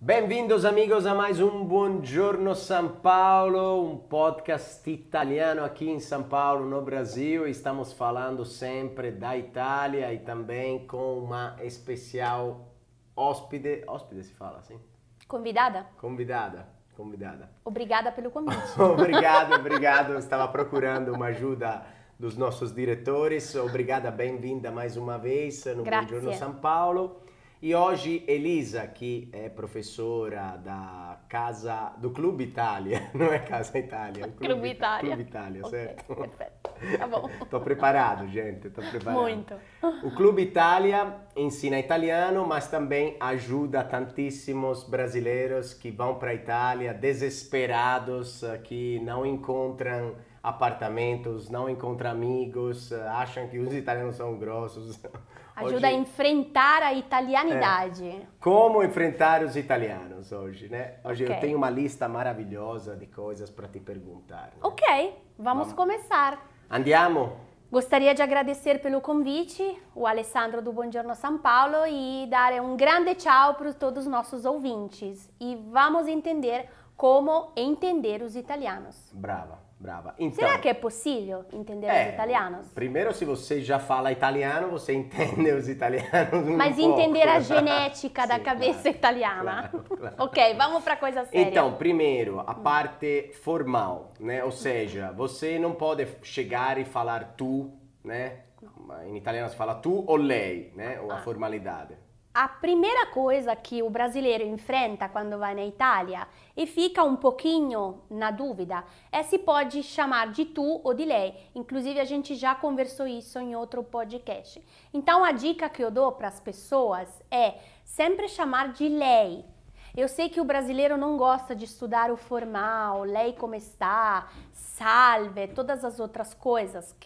Bem-vindos amigos a mais um Buongiorno São Paulo, um podcast italiano aqui em São Paulo, no Brasil. Estamos falando sempre da Itália e também com uma especial hóspede se fala assim? Convidada? Convidada. Obrigada pelo convite. Obrigado. Estava procurando uma ajuda dos nossos diretores. Obrigada, bem-vinda mais uma vez no Grazie. Buongiorno São Paulo. E hoje Elisa, que é professora do Clube Itália, não é Casa Itália, é o Clube Itália. Clube Itália, certo? Ok, perfetto. Tá bom. Tô preparado, gente, tô preparado. Muito. O Clube Itália ensina italiano, mas também ajuda tantíssimos brasileiros que vão para a Itália desesperados, que não encontram apartamentos, não encontram amigos, acham que os italianos são grossos. Ajuda a enfrentar a italianidade. Como enfrentar os italianos hoje, né? Hoje Ok. eu tenho uma lista maravilhosa de coisas para te perguntar. Né? Ok, vamos começar. Andiamo? Gostaria de agradecer pelo convite, o Alessandro do Buongiorno São Paulo, e dar um grande tchau para todos os nossos ouvintes. E vamos entender como entender os italianos. Brava. Então, Será que é possível entender os italianos? Primeiro, se você já fala italiano, você entende os italianos um Mas pouco. entender a genética da Sim, cabeça claro, italiana. claro. Ok, vamos para coisa séria. Então, primeiro, a parte formal, né? Ou seja, você não pode chegar e falar tu, né? Em italiano se fala tu ou lei, né? Ou a formalidade. A primeira coisa que o brasileiro enfrenta quando vai na Itália e fica um pouquinho na dúvida é se pode chamar de tu ou de lei. Inclusive, a gente já conversou isso em outro podcast. Então, a dica que eu dou para as pessoas é sempre chamar de lei. Eu sei que o brasileiro não gosta de estudar o formal, lei como está, salve, todas as outras coisas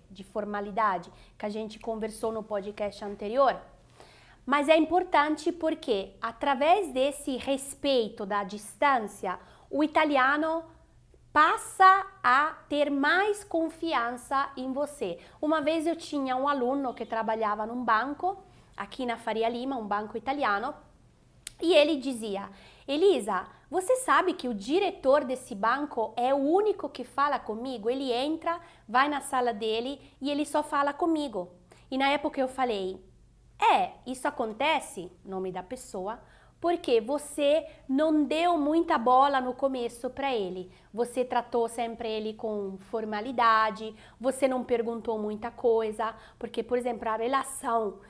de formalidade que a gente conversou no podcast anterior. Mas é importante porque, através desse respeito da distância, o italiano passa a ter mais confiança em você. Uma vez eu tinha um aluno que trabalhava num banco, aqui na Faria Lima, um banco italiano, e ele dizia: Elisa, você sabe que o diretor desse banco é o único que fala comigo? Ele entra, vai na sala dele e ele só fala comigo. E na época eu falei: isso acontece, nome da pessoa, porque você não deu muita bola no começo para ele. Você tratou sempre ele com formalidade, você não perguntou muita coisa, porque, por exemplo, a relação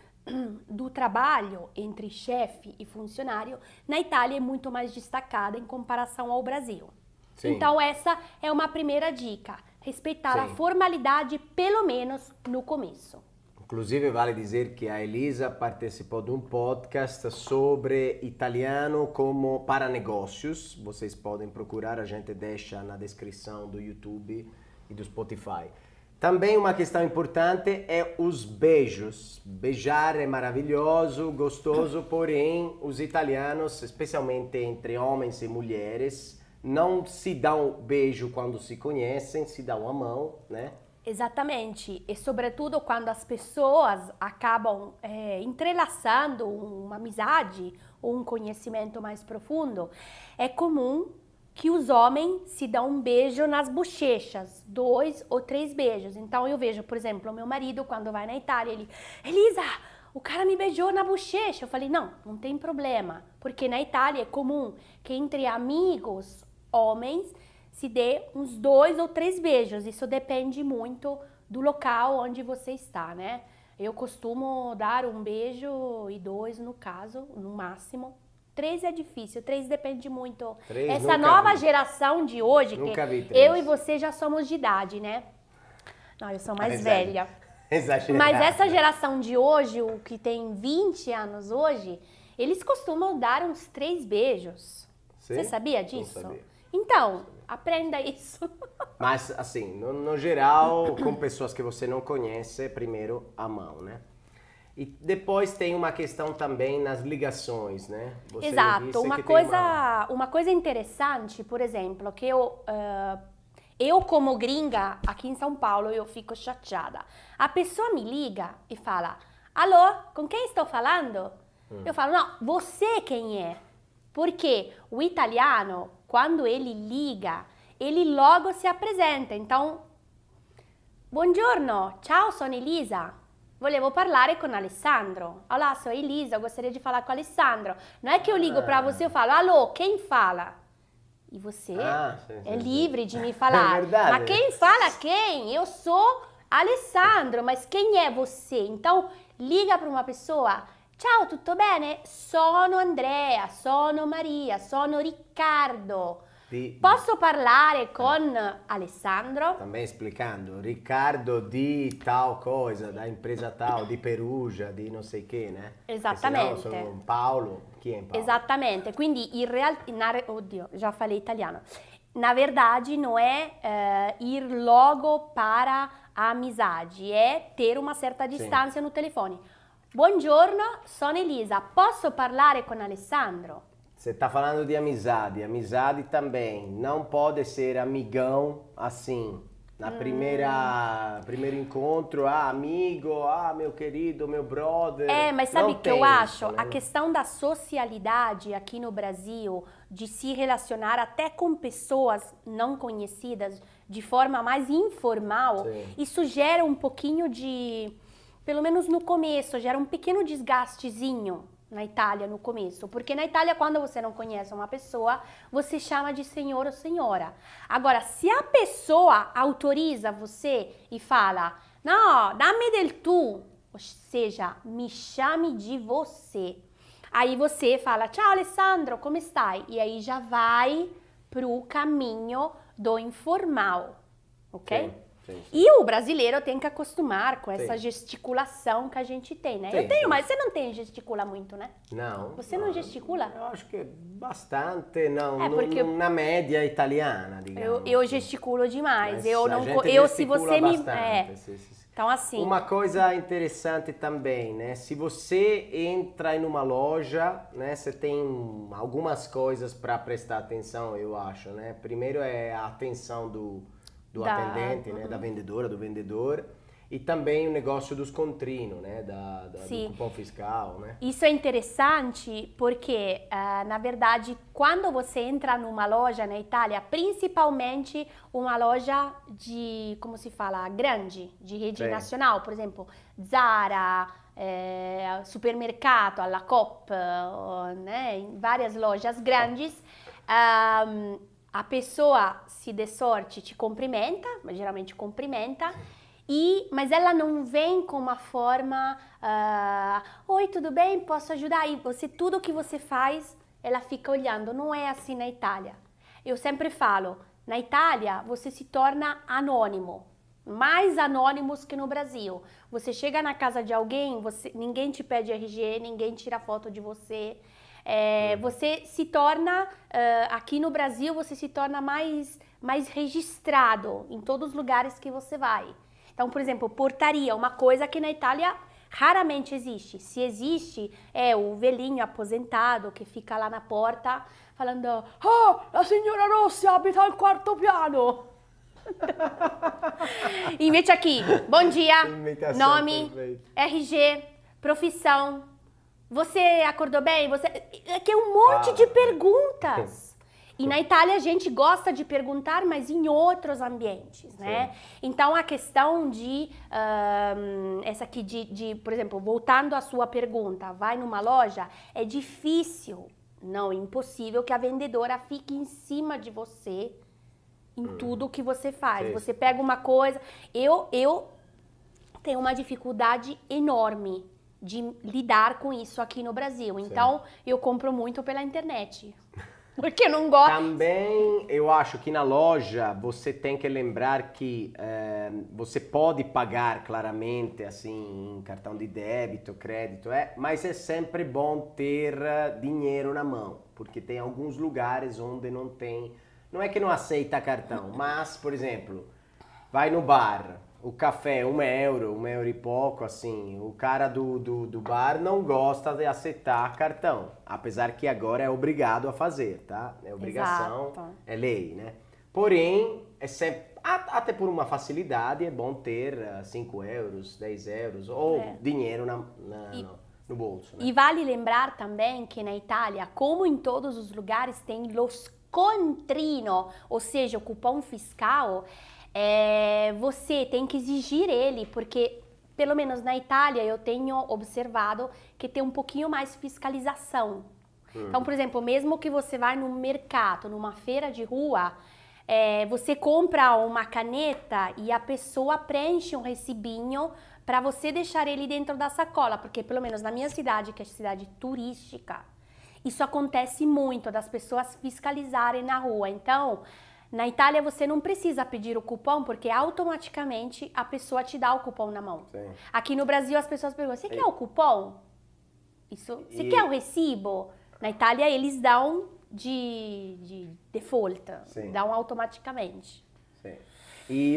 do trabalho entre chefe e funcionário na Itália é muito mais destacada em comparação ao Brasil. Sim. Então essa é uma primeira dica, respeitar a Sim. formalidade pelo menos no começo. Inclusive, vale dizer que a Elisa participou de um podcast sobre italiano como para negócios. Vocês podem procurar, a gente deixa na descrição do YouTube e do Spotify. Também uma questão importante é os beijos. Beijar é maravilhoso, gostoso, porém os italianos, especialmente entre homens e mulheres, não se dão beijo quando se conhecem, se dão a mão, né? Exatamente, e sobretudo quando as pessoas acabam entrelaçando uma amizade ou um conhecimento mais profundo, é comum que os homens se dão um beijo nas bochechas, 2 ou 3 beijos. Então eu vejo, por exemplo, o meu marido quando vai na Itália, ele: Elisa, o cara me beijou na bochecha. Eu falei: não tem problema, porque na Itália é comum que entre amigos, homens, se dê uns 2 ou 3 beijos. Isso depende muito do local onde você está, né? Eu costumo dar um beijo e 2 no caso, no máximo. 3 é difícil, 3 depende muito. 3 Essa nunca nova vi. geração de hoje, Nunca vi que 3. eu e você já somos de idade, né? Não, eu sou mais velha. Exagerado. Mas essa geração de hoje, o que tem 20 anos hoje, eles costumam dar uns 3 beijos. Sim? Você sabia disso? Não sabia. Então, aprenda isso. Mas, assim, no geral, com pessoas que você não conhece, primeiro a mão, né? E depois tem uma questão também nas ligações, né? Você Exato. disse Uma que tem uma coisa interessante, por exemplo, que eu como gringa aqui em São Paulo, eu fico chateada. A pessoa me liga e fala: alô, com quem estou falando? Eu falo: não, você quem é? Porque o italiano, quando ele liga, ele logo se apresenta. Então, buongiorno, ciao, sono Elisa. Volevo parlare con Alessandro. Olá, sou Elisa, eu gostaria de falar com o Alessandro. Não é que eu ligo para você e falo, alô, quem fala? E você é livre de me falar. É verdade. Mas quem fala quem? Eu sou Alessandro, mas quem é você? Então, liga para uma pessoa. Ciao, tutto bene? Sono Andrea, sono Maria, sono Riccardo. Posso parlare con Alessandro? Também explicando, Riccardo di tal coisa, da empresa tal, di Perugia, di non sei che, né? Esattamente. Se no sono Paolo, chi è Paolo? Esattamente, quindi in realtà, oddio, já falei italiano. Na verdade, não é ir logo para a amizade, é ter uma certa distância no telefone. Buongiorno, sono Elisa, posso parlare con Alessandro? Você está falando de amizade, amizade também não pode ser amigão assim. Na primeiro encontro, amigo, meu querido, meu brother. Mas sabe o que eu acho? Né? A questão da socialidade aqui no Brasil, de se relacionar até com pessoas não conhecidas de forma mais informal, isso gera um pouquinho de, pelo menos no começo, gera um pequeno desgastezinho na Itália no começo, porque na Itália quando você não conhece uma pessoa, você chama de senhor ou senhora. Agora, se a pessoa autoriza você e fala, não, dá-me del tu, ou seja, me chame de você. Aí você fala, ciao Alessandro, como stai? E aí já vai pro caminho do informal, ok? Sim. E o brasileiro tem que acostumar com essa gesticulação que a gente tem, né? Eu tenho, mas você não tem gesticula muito, né? Não. Você não gesticula? Eu acho que bastante, não. Porque na média italiana, digamos. Eu gesticulo demais. Mas Eu não, a gente se você bastante. Então assim. Uma coisa interessante também, né? Se você entra em uma loja, né? Você tem algumas coisas para prestar atenção, eu acho, né? Primeiro é a atenção do atendente, né? Da vendedora, do vendedor. E também o negócio dos contrinos, né? Do cupom fiscal, né? Isso é interessante porque, na verdade, quando você entra numa loja na Itália, principalmente uma loja de, como se fala, grande, de rede nacional, por exemplo, Zara, supermercado, alla Coop, né? Em várias lojas grandes, a pessoa, se der sorte, te cumprimenta, geralmente cumprimenta, mas ela não vem com uma forma, oi, tudo bem, posso ajudar? E tudo que você faz, ela fica olhando, não é assim na Itália. Eu sempre falo, na Itália você se torna anônimo, mais anônimos que no Brasil. Você chega na casa de alguém, ninguém te pede RG, ninguém tira foto de você. Você se torna, aqui no Brasil, você se torna mais registrado em todos os lugares que você vai. Então, por exemplo, portaria, uma coisa que na Itália raramente existe. Se existe, é o velhinho aposentado que fica lá na porta falando a signora Rossi abita al quarto piano. Invece aqui, bom dia, nome, RG, profissão. Você acordou bem? Que é um monte de perguntas. E na Itália a gente gosta de perguntar, mas em outros ambientes, né? Então a questão essa aqui por exemplo, voltando à sua pergunta, vai numa loja, é difícil, não impossível, que a vendedora fique em cima de você em tudo que você faz. Você pega uma coisa, eu tenho uma dificuldade enorme de lidar com isso aqui no Brasil. Então, eu compro muito pela internet. Porque eu não gosto. Também, eu acho que na loja você tem que lembrar que você pode pagar claramente, assim, em cartão de débito, crédito, mas é sempre bom ter dinheiro na mão. Porque tem alguns lugares onde não tem... Não é que não aceita cartão, mas, por exemplo, vai no bar... O café, €1 e pouco, assim, o cara do bar não gosta de aceitar cartão, apesar que agora é obrigado a fazer, tá? É obrigação, é lei, né? Porém, é sempre, até por uma facilidade, é bom ter €5, €10, ou dinheiro no bolso, né? E vale lembrar também que na Itália, como em todos os lugares, tem lo scontrino, ou seja, o cupom fiscal, você tem que exigir ele, porque pelo menos na Itália eu tenho observado que tem um pouquinho mais fiscalização. Então, por exemplo, mesmo que você vai no mercado, numa feira de rua, você compra uma caneta e a pessoa preenche um recibinho para você deixar ele dentro da sacola, porque pelo menos na minha cidade, que é cidade turística, isso acontece muito, das pessoas fiscalizarem na rua. Então, na Itália você não precisa pedir o cupom, porque automaticamente a pessoa te dá o cupom na mão. Sim. Aqui no Brasil as pessoas perguntam, você quer o cupom? Você quer o recibo? Na Itália eles dão de default, Sim. dão automaticamente. Sim. E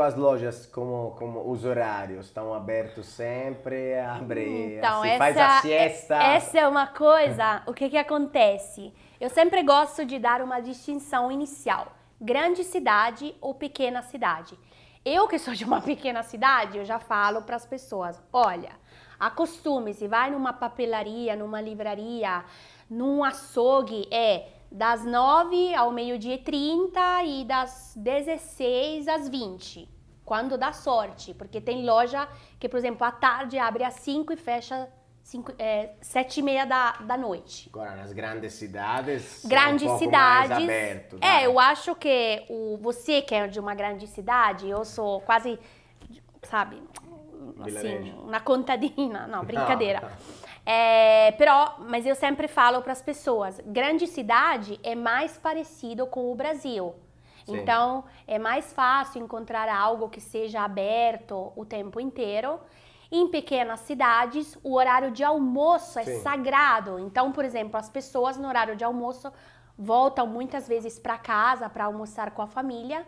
as lojas, como os horários, estão abertos sempre, abre, Então, faz a siesta? Essa é uma coisa, o que acontece? Eu sempre gosto de dar uma distinção inicial, grande cidade ou pequena cidade. Eu que sou de uma pequena cidade, eu já falo para as pessoas, olha, acostume-se, vai numa papelaria, numa livraria, num açougue, das 9 ao meio-dia e 30 e das 16 às 20, quando dá sorte, porque tem loja que, por exemplo, à tarde abre às 5 e fecha 7h30 da noite. Agora, nas grandes cidades, Grandes é um pouco cidades, mais aberto. Né? eu acho que você que é de uma grande cidade, eu sou quase, sabe, assim, uma contadina, não, brincadeira. Mas eu sempre falo para as pessoas, grande cidade é mais parecido com o Brasil. Sim. Então, é mais fácil encontrar algo que seja aberto o tempo inteiro. Em pequenas cidades, o horário de almoço é sagrado. Então, por exemplo, as pessoas no horário de almoço voltam muitas vezes para casa para almoçar com a família.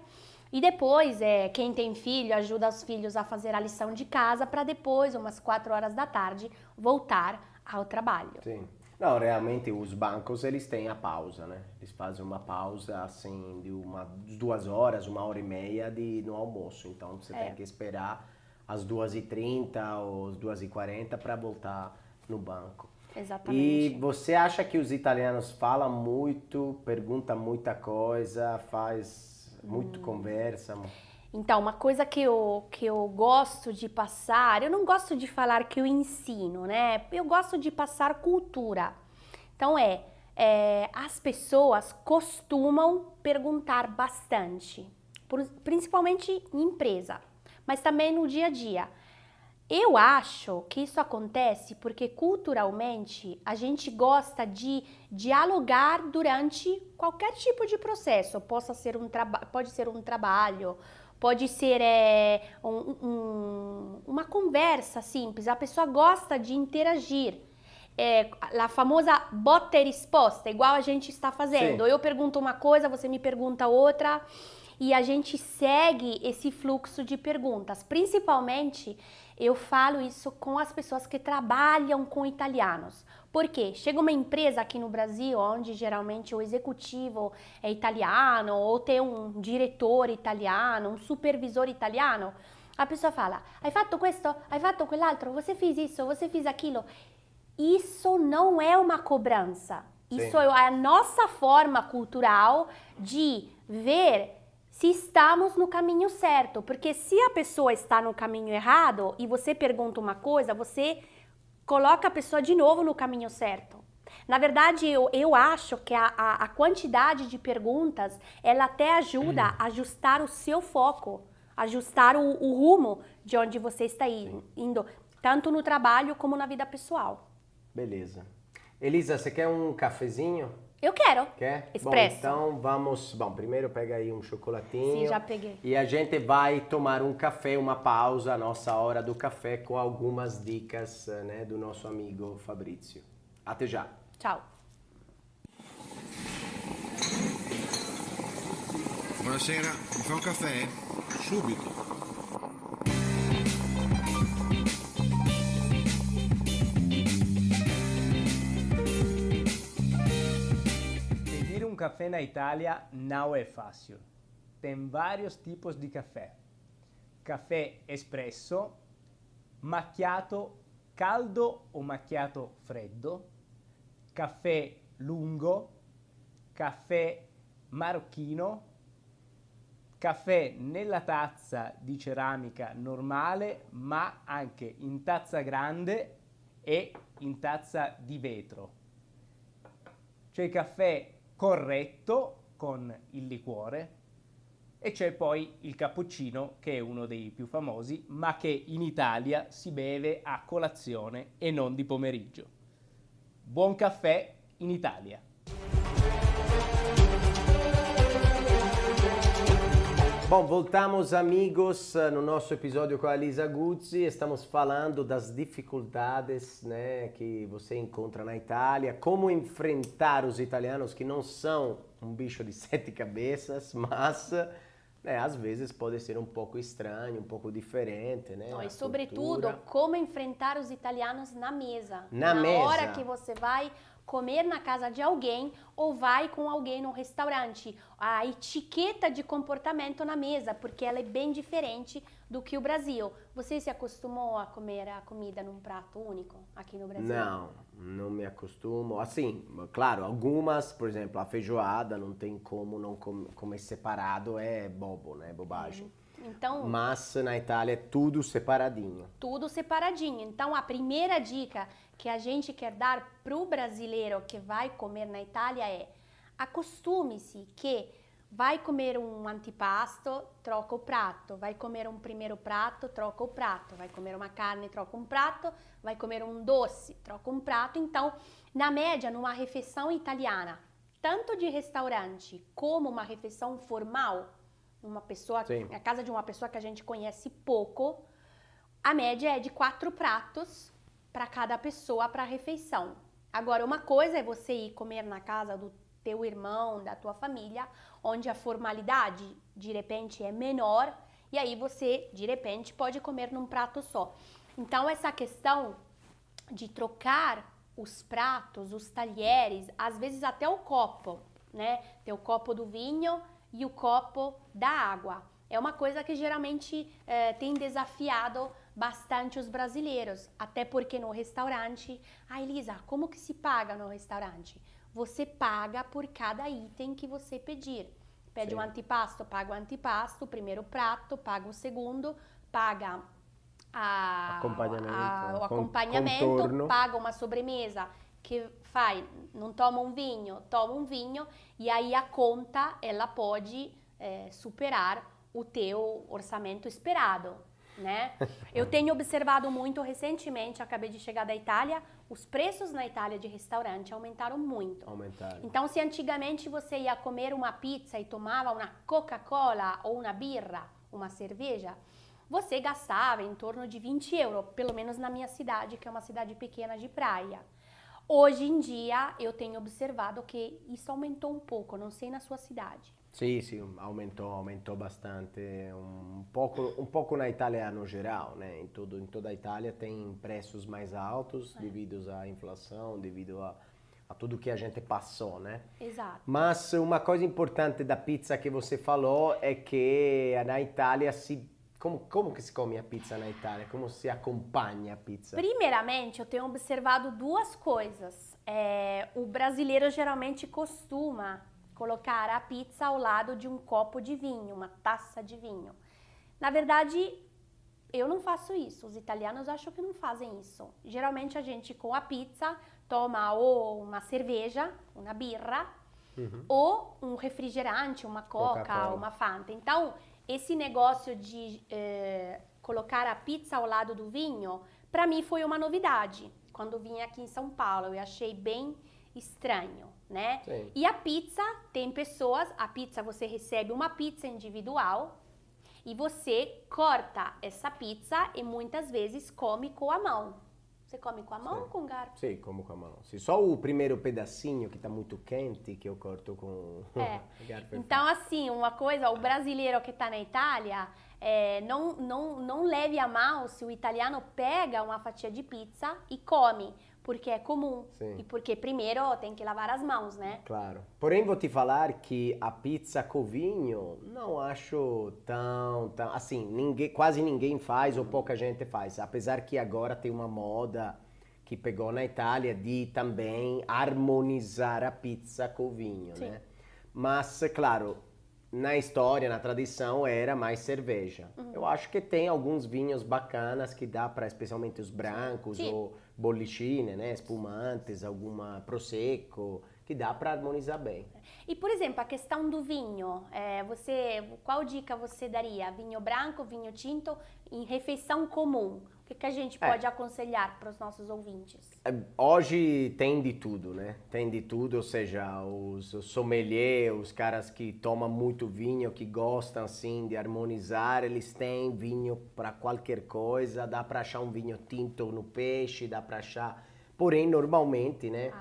E depois, quem tem filho, ajuda os filhos a fazer a lição de casa para depois, umas 4 horas da tarde, voltar ao trabalho. Sim. Não, realmente os bancos, eles têm a pausa, né? Eles fazem uma pausa, assim, de 2 horas, 1h30 no almoço. Então, você tem que esperar às 2h30 ou às 2h40 para voltar no banco. Exatamente. E você acha que os italianos falam muito, perguntam muita coisa, faz muito conversa? Então, uma coisa que eu gosto de passar, eu não gosto de falar que eu ensino, né? Eu gosto de passar cultura. Então, as pessoas costumam perguntar bastante, principalmente em empresa, mas também no dia a dia. Eu acho que isso acontece porque culturalmente a gente gosta de dialogar durante qualquer tipo de processo. Pode ser um trabalho, pode ser uma conversa simples. A pessoa gosta de interagir. A famosa botta e risposta, igual a gente está fazendo. Sim. Eu pergunto uma coisa, você me pergunta outra. E a gente segue esse fluxo de perguntas. Principalmente, eu falo isso com as pessoas que trabalham com italianos. Por quê? Chega uma empresa aqui no Brasil, onde geralmente o executivo é italiano, ou tem um diretor italiano, um supervisor italiano. A pessoa fala, hai fatto questo, hai fatto quell'altro, você fez isso, você fez aquilo. Isso não é uma cobrança. Sim. Isso é a nossa forma cultural de ver se estamos no caminho certo, porque se a pessoa está no caminho errado e você pergunta uma coisa, você coloca a pessoa de novo no caminho certo. Na verdade, eu acho que a quantidade de perguntas, ela até ajuda a ajustar o seu foco, ajustar o rumo de onde você está indo, tanto no trabalho como na vida pessoal. Beleza. Elisa, você quer um cafezinho? Eu quero. Quer? Expresso. Bom, então vamos... Bom, primeiro pega aí um chocolatinho. Sim, já peguei. E a gente vai tomar um café, uma pausa, a nossa hora do café, com algumas dicas, né, do nosso amigo Fabrizio. Até já. Ciao. Buonasera, mi fa un caffè? Subito. Um café na Itália não é fácil. Tem vários tipos de café. Café espresso, macchiato caldo o macchiato freddo, caffè lungo, caffè marocchino, caffè nella tazza di ceramica normale, ma anche in tazza grande e in tazza di vetro. C'è il caffè corretto con il liquore e c'è poi il cappuccino, che è uno dei più famosi, ma che in Italia si beve a colazione e non di pomeriggio. Buon caffè in Italia! Bom, voltamos, amigos, no nosso episódio com a Lisa Guzzi. Estamos falando das dificuldades, né, que você encontra na Itália, como enfrentar os italianos que não são um bicho de sete cabeças, mas às vezes pode ser um pouco estranho, um pouco diferente, né? E sobretudo, como enfrentar os italianos na mesa. Na mesa. Hora que você vai comer na casa de alguém ou vai com alguém no restaurante. A etiqueta de comportamento na mesa, porque ela é bem diferente do que o Brasil. Você se acostumou a comer a comida num prato único aqui no Brasil? Não me acostumo. Assim, claro, algumas, por exemplo, a feijoada não tem como não comer separado, é bobo, né? Bobagem. Então, mas na Itália é tudo separadinho. Tudo separadinho. Então, a primeira dica que a gente quer dar para o brasileiro que vai comer na Itália é: acostume-se que vai comer um antipasto, troca o prato, vai comer um primeiro prato, troca o prato, vai comer uma carne, troca um prato, vai comer um doce, troca um prato. Então, na média, numa refeição italiana, tanto de restaurante como uma refeição formal, a casa de uma pessoa que a gente conhece pouco, a média é de 4 pratos para cada pessoa para a refeição. Agora, uma coisa é você ir comer na casa do teu irmão, da tua família, onde a formalidade de repente é menor, e aí você de repente pode comer num prato só. Então, essa questão de trocar os pratos, os talheres, às vezes até o copo, né? Tem o copo do vinho e o copo da água. É uma coisa que geralmente tem desafiado bastante os brasileiros, até porque no restaurante, Elisa, como que se paga no restaurante? Você paga por cada item que você pedir. Pede um antipasto, paga o antipasto, o primeiro prato, paga o segundo, paga o acompanhamento, contorno. Paga uma sobremesa, que não toma um vinho, toma um vinho, e aí a conta, ela pode superar o teu orçamento esperado, né? Eu tenho observado muito recentemente, acabei de chegar da Itália, os preços na Itália de restaurante aumentaram muito. Então, se antigamente você ia comer uma pizza e tomava uma Coca-Cola ou uma birra, uma cerveja, você gastava em torno de 20 euros, pelo menos na minha cidade, que é uma cidade pequena de praia. Hoje em dia, eu tenho observado que isso aumentou um pouco, não sei na sua cidade. Sì, aumentou bastante, um pouco na Itália no geral, né? Em toda a Itália tem preços mais altos devido à inflação, devido a tudo que a gente passou, né? Exato. Mas uma coisa importante da pizza que você falou é que na Itália como que se come a pizza na Itália? Como se acompanha a pizza? Primeiramente, eu tenho observado duas coisas. O brasileiro geralmente costuma colocar a pizza ao lado de um copo de vinho, uma taça de vinho. Na verdade, eu não faço isso. Os italianos acham que não fazem isso. Geralmente a gente com a pizza toma ou uma cerveja, uma birra, ou um refrigerante, uma Coca, uma Fanta. Então, esse negócio de colocar a pizza ao lado do vinho, para mim foi uma novidade. Quando vim aqui em São Paulo, eu achei bem estranho, né? Sim. E a pizza, você recebe uma pizza individual e você corta essa pizza e muitas vezes come com a mão. Você come com a mão ou com garfo? Sim, como com a mão. Sim, só o primeiro pedacinho que está muito quente que eu corto com garfo. Então, assim, uma coisa, o brasileiro que está na Itália, não leve a mal se o italiano pega uma fatia de pizza e come, porque é comum. Sim. E porque primeiro tem que lavar as mãos, né? Claro. Porém, vou te falar que a pizza com vinho não acho tão assim, quase ninguém faz ou pouca gente faz. Apesar que agora tem uma moda que pegou na Itália de também harmonizar a pizza com vinho, Sim. né? Mas, claro, na história, na tradição, era mais cerveja. Eu acho que tem alguns vinhos bacanas que dá para, especialmente os brancos Sim. ou bollicine, né? Espumantes, alguma prosecco, que dá para harmonizar bem. E, por exemplo, a questão do vinho, qual dica você daria? Vinho branco, vinho tinto, em refeição comum? O que a gente pode aconselhar para os nossos ouvintes? Hoje tem de tudo, né? Tem de tudo, ou seja, os sommelier, os caras que tomam muito vinho, que gostam assim de harmonizar, eles têm vinho para qualquer coisa, dá para achar um vinho tinto no peixe, dá para achar. Porém, normalmente, né?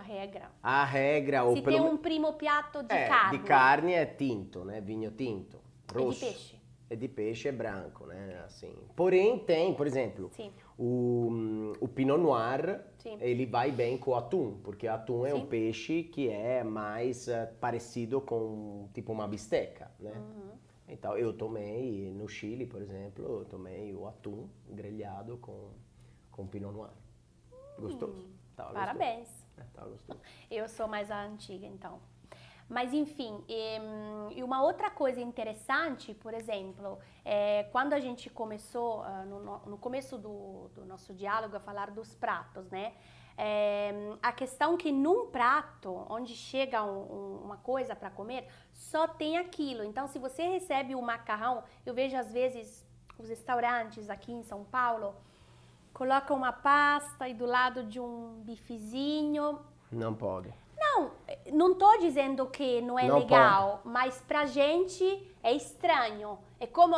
A regra ou Se tem um primo piatto de carne. De carne é tinto, né? Vinho tinto, rosso. E de peixe? E de peixe é branco, né? Assim. Porém, tem, por exemplo, Sim. o Pinot Noir, Sim. ele vai bem com o atum, porque o atum é Sim. um peixe que é mais parecido com, tipo, uma bisteca, né? Então, eu tomei, no Chile, por exemplo, eu tomei o atum grelhado com Pinot Noir. Gostoso. Tava Parabéns. gostoso. Tava gostoso. Eu sou mais a antiga, então. Mas, enfim, e uma outra coisa interessante, por exemplo, quando a gente começou, no começo do nosso diálogo, a falar dos pratos, né? A questão que num prato, onde chega uma coisa para comer, só tem aquilo. Então, se você recebe o macarrão, eu vejo às vezes os restaurantes aqui em São Paulo, colocam uma pasta e do lado de um bifezinho. Não pode. Não tô dizendo que não é legal, mas pra gente é estranho. É como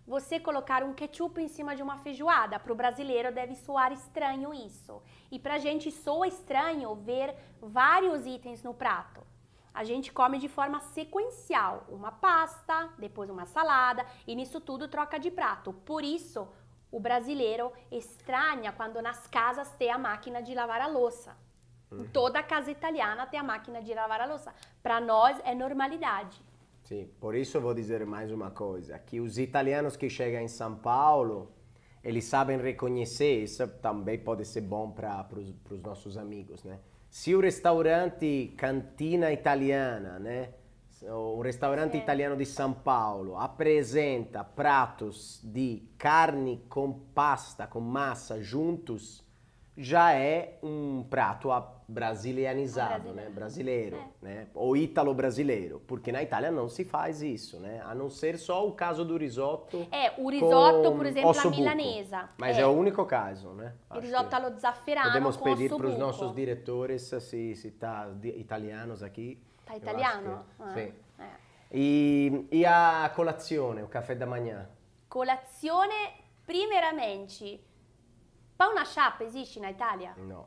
você colocar um ketchup em cima de uma feijoada. Pro brasileiro deve soar estranho isso. E pra gente soa estranho ver vários itens no prato. A gente come de forma sequencial. Uma pasta, depois uma salada, e nisso tudo troca de prato. Por isso, o brasileiro estranha quando nas casas tem a máquina de lavar a louça. Toda casa italiana tem a máquina de lavar a louça. Para nós é normalidade. Sim, por isso eu vou dizer mais uma coisa, que os italianos que chegam em São Paulo, eles sabem reconhecer, isso também pode ser bom para os nossos amigos, né? Se o restaurante Cantina Italiana, né? O restaurante italiano di São Paulo apresenta pratos de carne com pasta, com massa juntos, já é um prato brasilianizado, né? Brasileiro, né? Ou ítalo-brasileiro, porque na Itália não se faz isso, né? A não ser só o caso do risoto. O risoto, por exemplo, a ossobuco. milanesa. Mas é o único caso, né? Il risotto allo zafferano podemos com pedir para os ossobuco. nossos diretores se tá italianos aqui. Tá italiano? Sim. E a colazione, o caffè da manhã? Colazione, primeiramente, pão na chapa existe na Itália? Não.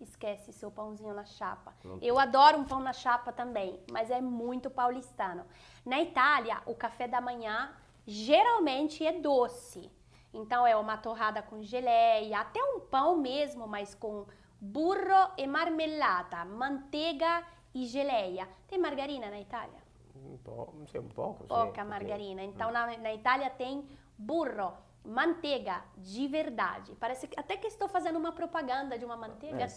Esquece seu pãozinho na chapa. Eu adoro um pão na chapa também, mas é muito paulistano. Na Itália, o café da manhã geralmente é doce. Então é uma torrada com geleia, até um pão mesmo, mas com burro e marmellata, manteiga e geleia. Tem margarina na Itália? Um pouco, sim. Pouca margarina. Então na Itália tem burro, manteiga de verdade. Parece que até que estou fazendo uma propaganda de uma manteiga.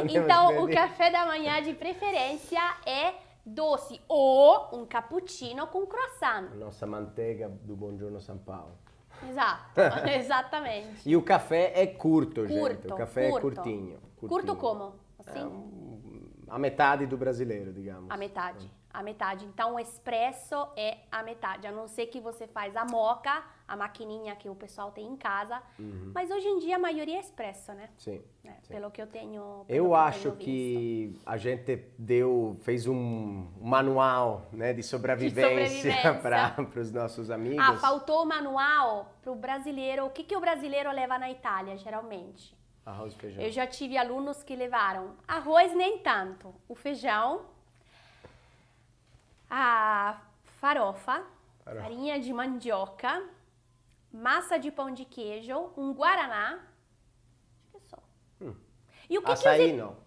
Então o café da manhã de preferência é doce ou um cappuccino com croissant. Nossa manteiga do Buongiorno São Paulo. Exato, exatamente. E o café é curto, gente. O café é curtinho. Curto como? Assim? A metade do brasileiro, digamos. A metade. A metade. Então, o expresso é a metade. A não ser que você faz a moca, a maquininha que o pessoal tem em casa. Mas hoje em dia a maioria é expresso, né? Sim. Sim. Pelo que eu tenho Eu acho que a gente fez um manual, né, de sobrevivência para os nossos amigos. Faltou o manual para o brasileiro. O que o brasileiro leva na Itália, geralmente? Arroz e feijão. Eu já tive alunos que levaram arroz nem tanto, o feijão, a farofa, farinha de mandioca, massa de pão de queijo, um guaraná E o que Açaí não.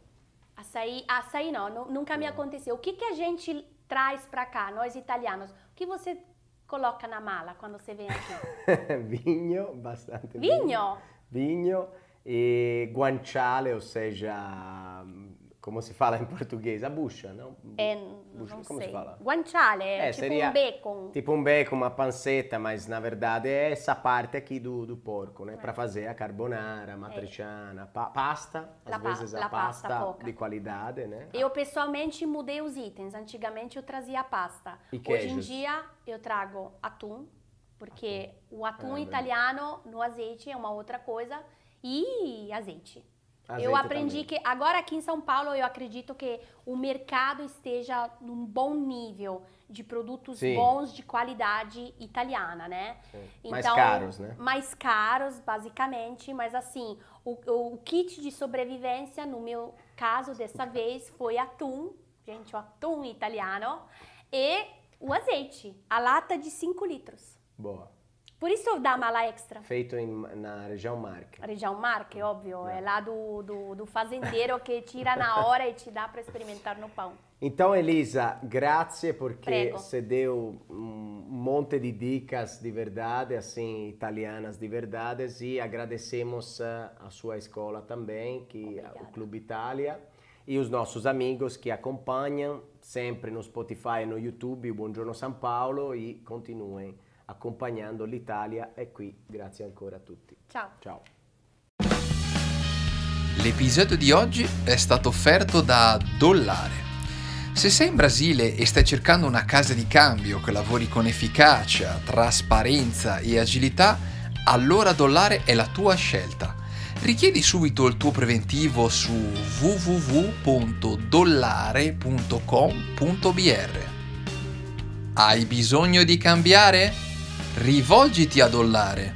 Açaí não, nunca me aconteceu. O que a gente traz pra cá, nós italianos? O que você coloca na mala quando você vem aqui? Vinho, bastante Vinho? Vinho e guanciale, ou seja, como se fala em português? A bucha, não? Bucha, Não como sei. se fala? Guanciale, tipo seria um bacon. Tipo um bacon, uma panceta, mas na verdade é essa parte aqui do porco, né? Para fazer a carbonara, matriciana, pasta, às vezes a pasta pouca. de qualidade, né? Eu pessoalmente mudei os itens. Antigamente eu trazia pasta. E Hoje em queijos? dia eu trago atum, porque o atum Ah, italiano no azeite é uma outra coisa, e azeite. Azeite Eu aprendi também. que agora aqui em São Paulo eu acredito que o mercado esteja num bom nível de produtos Sim. bons de qualidade italiana, né? Sim. Mais caros, né? Mais caros, basicamente, mas assim, o kit de sobrevivência, no meu caso dessa vez, foi atum, gente, o atum italiano, e o azeite, a lata de 5 litros. Boa. Por isso dá mala extra. Feito na região Marche. A região Marche, óbvio, é lá do fazendeiro que tira na hora e te dá para experimentar no pão. Então, Elisa, grazie porque Prego. você deu um monte de dicas de verdade, assim, italianas de verdade, e agradecemos a sua escola também, que é o Clube Itália, e os nossos amigos que acompanham sempre no Spotify e no YouTube, o Buongiorno San Paolo, e continuem accompagnando l'Italia. E qui, grazie ancora a tutti. Ciao. Ciao. L'episodio di oggi è stato offerto da Dollare. Se sei in Brasile e stai cercando una casa di cambio che lavori con efficacia, trasparenza e agilità, allora Dollare è la tua scelta. Richiedi subito il tuo preventivo su www.dollare.com.br. Hai bisogno di cambiare? Rivolgiti a Dollare.